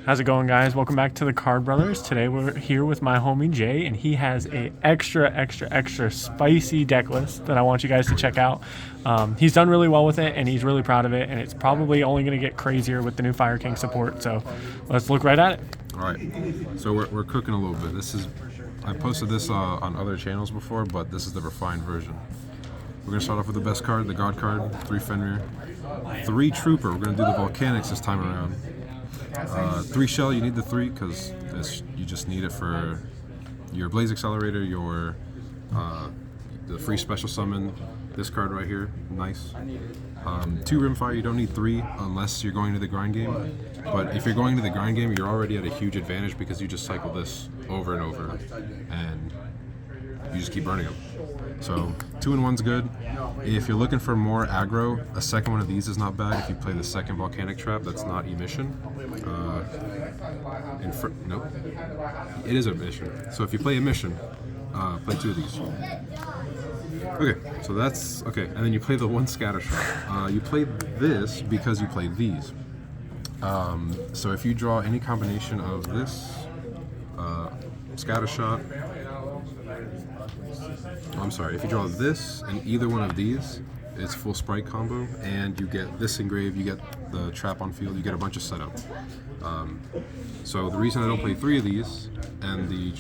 How's it going, guys? Welcome back to the Card Brothers. Today we're here with my homie Jay, and he has a extra spicy deck list that I want you guys to check out. He's done really well with it, and he's really proud of it, and it's probably only going to get crazier with the new Fire King support. So let's look right at it. All right, so we're cooking a little bit. I posted this on other channels before, but this is the refined version. We're gonna start off with the best card, the God card, 3 Fenrir, 3 Trooper. We're gonna do the Volcanics this time around. 3 Shell, you need the 3 because you just need it for your Blaze Accelerator, the free special summon, this card right here, nice. 2 Rimfire, you don't need 3 unless you're going to the grind game. But if you're going to the grind game, you're already at a huge advantage because you just cycle this over and over, and you just keep burning them. So 2 and 1's good. If you're looking for more aggro, a second one of these is not bad. If you play the second Volcanic Trap, that's not emission. Nope, it is emission. So if you play emission, play 2 of these. Okay, so that's okay. And then you play the 1 Scatter Shot. You play this because you play these. So if you draw any combination of this, Scatter Shot, if you draw this and either one of these, it's full Spright combo, and you get this engrave, you get the trap on field, you get a bunch of setup. So the reason I don't play 3 of these and the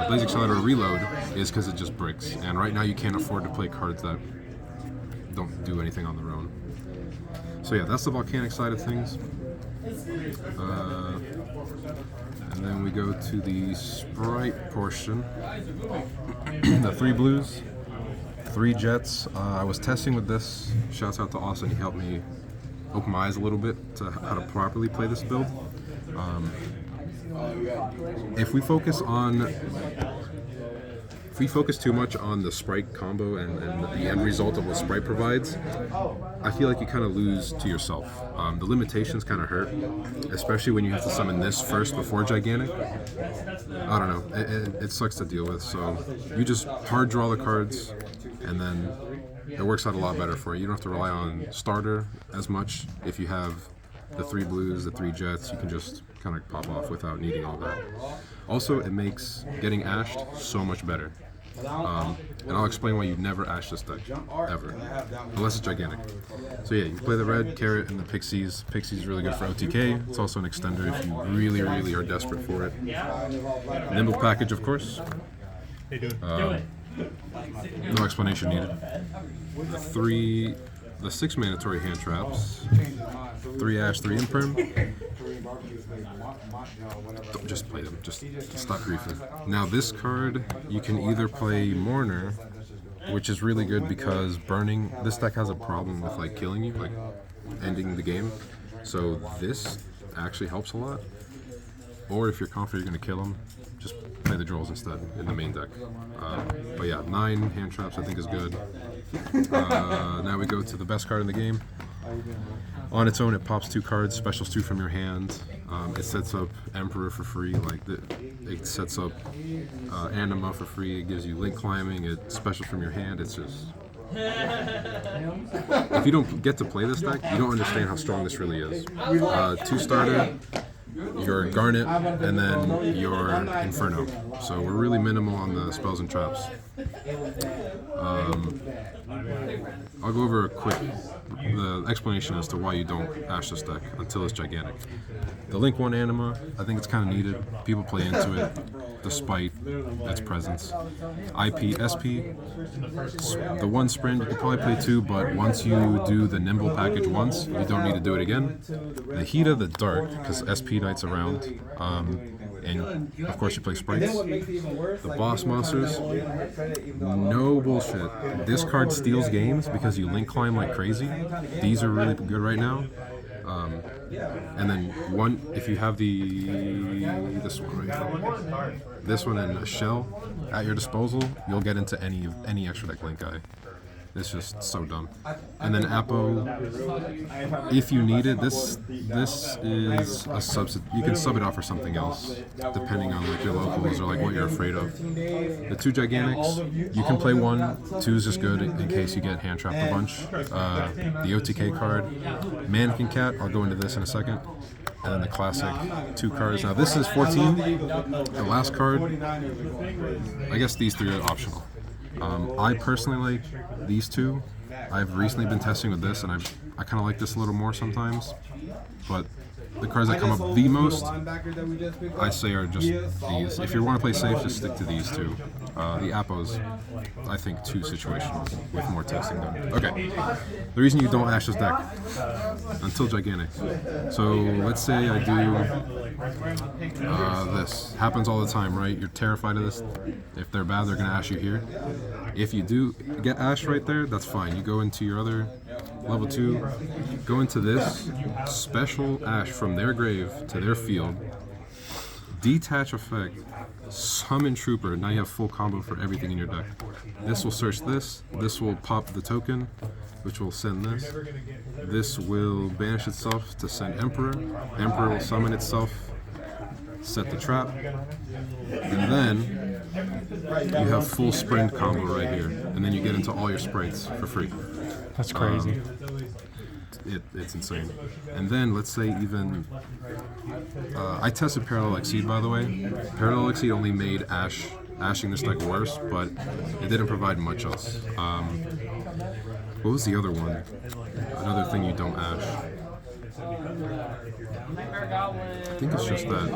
Blaze Accelerator Reload is because it just bricks, and right now you can't afford to play cards that don't do anything on their own. So yeah, that's the Volcanic side of things. And then we go to the Spright portion. The 3 blues, 3 jets. I was testing with this. Shouts out to Austin, he helped me open my eyes a little bit to how to properly play this build. If we focus too much on the Spright combo and the end result of what Spright provides, I feel like you kind of lose to yourself. The limitations kind of hurt, especially when you have to summon this first before Gigantic. I don't know, it sucks to deal with, so you just hard draw the cards, and then it works out a lot better for you. You don't have to rely on starter as much. If you have the 3 blues, the 3 jets, you can just kind of pop off without needing all that. Also, it makes getting ashed so much better. And I'll explain why you never ash this deck, ever, unless it's Gigantic. So yeah, you play the red, carrot, and the Pixies. Pixies is really good for OTK. It's also an extender if you really are desperate for it. Nimble package, of course. No explanation needed. The 6 mandatory hand traps, 3 Ash, 3 Imperm. Don't just play them, just stop griefing. Now this card, you can either play Mourner, which is really good because burning, this deck has a problem with like killing you, like ending the game. So this actually helps a lot. Or if you're confident you're going to kill him, just play the Drolls instead in the main deck. But yeah, 9 hand traps I think is good. Now we go to the best card in the game. On its own, it pops 2 cards, specials 2 from your hand. It sets up Emperor for free, it sets up Anima for free, it gives you link climbing, it's special from your hand. It's just... If you don't get to play this deck, you don't understand how strong this really is. 2 starter, your Garnet, and then your Inferno. So we're really minimal on the spells and traps. I'll go over the explanation as to why you don't ash this deck until it's Gigantic. The Link 1 Anima, I think it's kind of needed. People play into it despite its presence. IP, SP, the 1 Sprint, you can probably play 2, but once you do the Nimble package once, you don't need to do it again. The Heat of the Dark, because SP Knight's around, and of course you play Sprites. The Boss Monsters, no bullshit. This card steals games because you link climb like crazy. These are really good right now. And then if you have this one right here, this one and a shell at your disposal, you'll get into any extra deck link guy. It's just so dumb. And then Apo, if you need it, this is a substitute. You can sub it out for something else, depending on like your locals or like what you're afraid of. The 2 Gigantics, you can play 1. 2 is just good in case you get hand trapped a bunch. The OTK card, Mannequin Cat. I'll go into this in a second. And then the classic 2 cards. Now this is 14. The last card, I guess these 3 are optional. I personally like these 2. I've recently been testing with this, and I kind of like this a little more sometimes. But the cards that come up the most, I say, are just these. If you want to play safe, just stick to these 2. The Apos, I think, too situational with more testing done. Okay, the reason you don't Ash this deck until Gigantic. So let's say I do this. Happens all the time, right? You're terrified of this. If they're bad, they're going to Ash you here. If you do get Ash right there, that's fine. You go into your other level 2, go into this special Ash from their grave to their field, detach effect, summon Trooper. Now you have full combo for everything in your deck. This will search this will pop the token, which will send this. This will banish itself to send Emperor. Emperor will summon itself, set the trap, and then you have full sprint combo right here, and then you get into all your sprites for free. That's crazy. It's insane. And then let's say even I tested Parallel Exceed, by the way. Parallel Exceed only made ashing this deck worse, but it didn't provide much else. What was the other one? Another thing you don't ash. I think it's just that.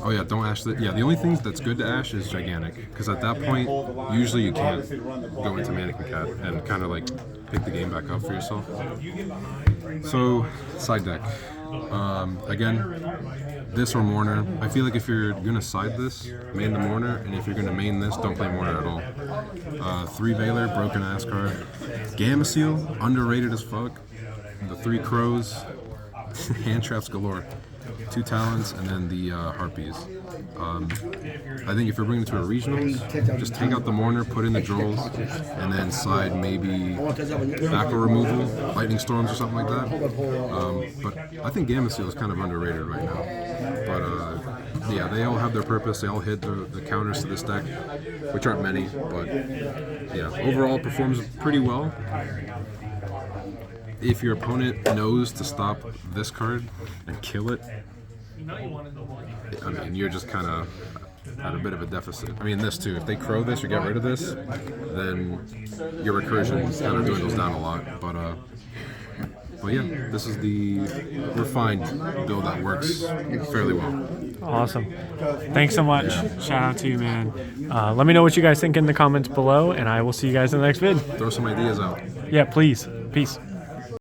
Oh yeah, don't ash that. Yeah, the only thing that's good to ash is Gigantic, because at that point, usually you can't go into Mannequin Cat and kind of like pick the game back up for yourself. So, side deck. Again, this or Mourner. I feel like if you're gonna side this, main the Mourner, and if you're gonna main this, don't play Mourner at all. 3 Veiler, broken ass card. Gamma Seal, underrated as fuck. The 3 Crows, hand traps galore. 2 Talons, and then the Harpies. I think if you're bringing it to a regionals, just take out the Mourner, put in the Drolls, and then side maybe backer removal, Lightning Storms or something like that. But I think Gamma Seal is kind of underrated right now. But yeah, they all have their purpose. They all hit the counters to this deck, which aren't many, but yeah, overall it performs pretty well. If your opponent knows to stop this card and kill it, I mean, you're just kind of at a bit of a deficit. I mean, this too. If they crow this or get rid of this, then your recursion kind of dwindles down a lot. But yeah, this is the refined build that works fairly well. Awesome. Thanks so much. Yeah. Shout out to you, man. Let me know what you guys think in the comments below, and I will see you guys in the next vid. Throw some ideas out. Yeah, please. Peace.